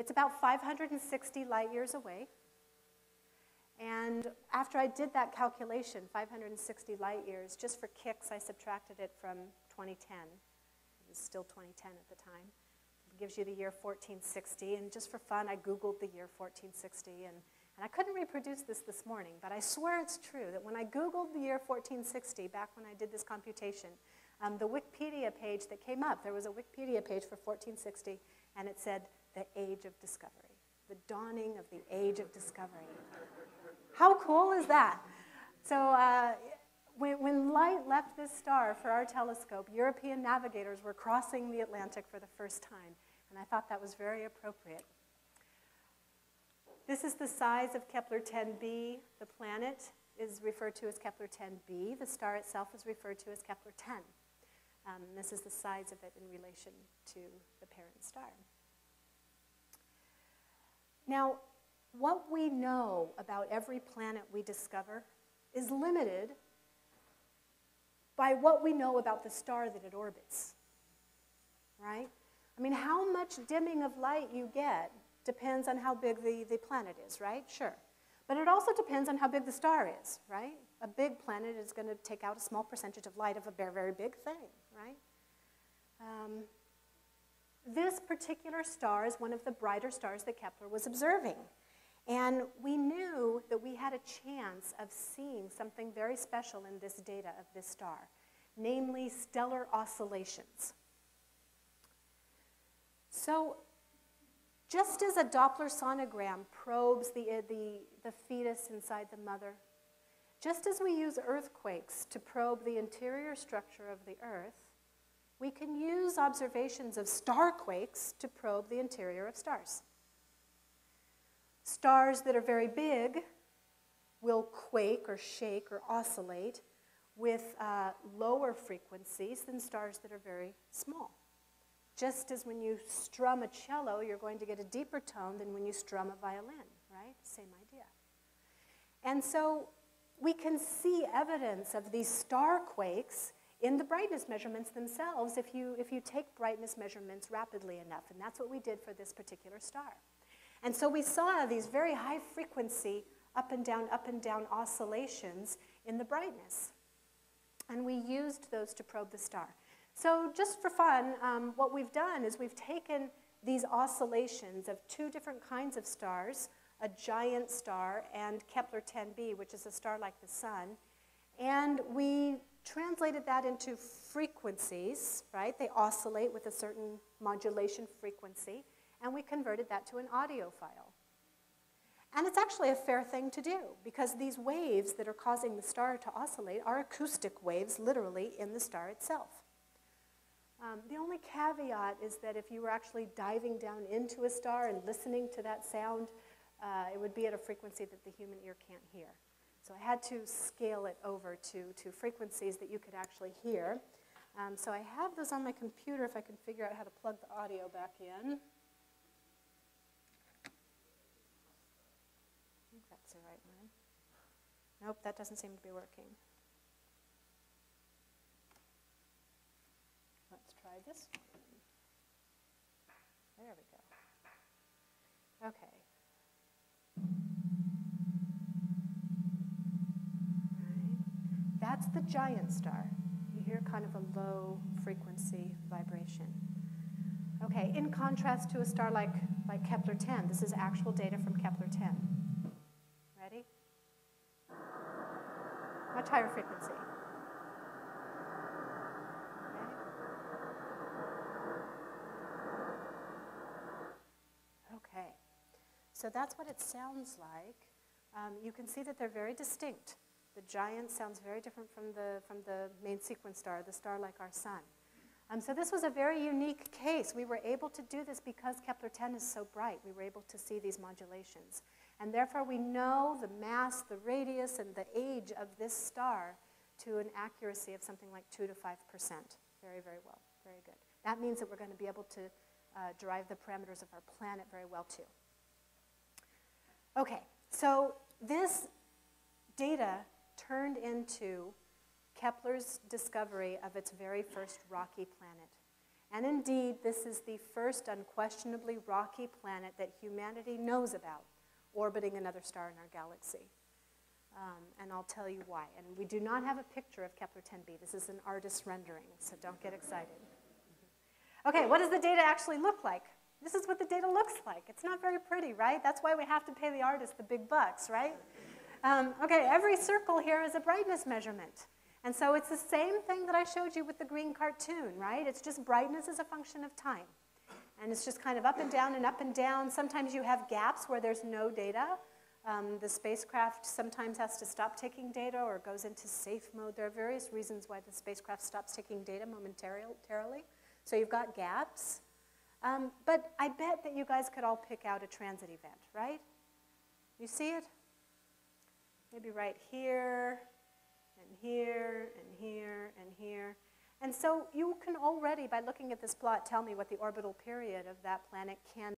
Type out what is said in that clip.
It's about 560 light years away. And after I did that calculation, 560 light years, just for kicks, I subtracted it from 2010. It was still 2010 at the time. It gives you the year 1460. And just for fun, I Googled the year 1460. And I couldn't reproduce this morning, but I swear it's true that when I Googled the year 1460, back when I did this computation, the Wikipedia page that came up, there was a Wikipedia page for 1460, and it said, the age of discovery, the dawning of the age of discovery. How cool is that? So when light left this star for our telescope, European navigators were crossing the Atlantic for the first time, and I thought that was very appropriate. This is the size of Kepler 10b. The planet is referred to as Kepler 10b. The star itself is referred to as Kepler 10. This is the size of it in relation to the parent star. Now, what we know about every planet we discover is limited by what we know about the star that it orbits, right? I mean, how much dimming of light you get depends on how big the planet is, right? Sure. But it also depends on how big the star is, right? A big planet is going to take out a small percentage of light of a very, very big thing, right? This particular star is one of the brighter stars that Kepler was observing. And we knew that we had a chance of seeing something very special in this data of this star, namely stellar oscillations. So just as a Doppler sonogram probes the fetus inside the mother, just as we use earthquakes to probe the interior structure of the Earth, we can use observations of starquakes to probe the interior of stars. Stars that are very big will quake or shake or oscillate with lower frequencies than stars that are very small. Just as when you strum a cello, you're going to get a deeper tone than when you strum a violin, right? Same idea. And so we can see evidence of these star quakes in the brightness measurements themselves if you take brightness measurements rapidly enough. And that's what we did for this particular star. And so we saw these very high frequency up and down oscillations in the brightness. And we used those to probe the star. So just for fun, what we've done is we've taken these oscillations of two different kinds of stars, a giant star and Kepler 10b, which is a star like the sun, and we translated that into frequencies, right? They oscillate with a certain modulation frequency, and we converted that to an audio file. And it's actually a fair thing to do, because these waves that are causing the star to oscillate are acoustic waves, literally, in the star itself. The only caveat is that if you were actually diving down into a star and listening to that sound, it would be at a frequency that the human ear can't hear. So I had to scale it over to frequencies that you could actually hear. So I have those on my computer if I can figure out how to plug the audio back in. I think that's the right one. Nope, that doesn't seem to be working. Let's try this one. There we go. Okay. Right. That's the giant star. You hear kind of a low frequency vibration. Okay, in contrast to a star like Kepler 10, this is actual data from Kepler 10. Ready? Much higher frequency. Okay, so that's what it sounds like. You can see that they're very distinct. The giant sounds very different from the main sequence star, the star like our sun. So this was a very unique case. We were able to do this because Kepler 10 is so bright. We were able to see these modulations. And therefore, we know the mass, the radius, and the age of this star to an accuracy of something like 2 to 5%. Very, very well. Very good. That means that we're going to be able to derive the parameters of our planet very well, too. Okay, so this data turned into Kepler's discovery of its very first rocky planet. And indeed, this is the first unquestionably rocky planet that humanity knows about, orbiting another star in our galaxy. And I'll tell you why. And we do not have a picture of Kepler-10b. This is an artist's rendering, so don't get excited. Okay, what does the data actually look like? This is what the data looks like. It's not very pretty, right? That's why we have to pay the artist the big bucks, right? Okay, every circle here is a brightness measurement. And so it's the same thing that I showed you with the green cartoon, right? It's just brightness as a function of time. And it's just kind of up and down and up and down. Sometimes you have gaps where there's no data. The spacecraft sometimes has to stop taking data or goes into safe mode. There are various reasons why the spacecraft stops taking data momentarily. So you've got gaps. But I bet that you guys could all pick out a transit event, right? You see it? Maybe right here, and here, and here, and here. And so you can already, by looking at this plot, tell me what the orbital period of that planet can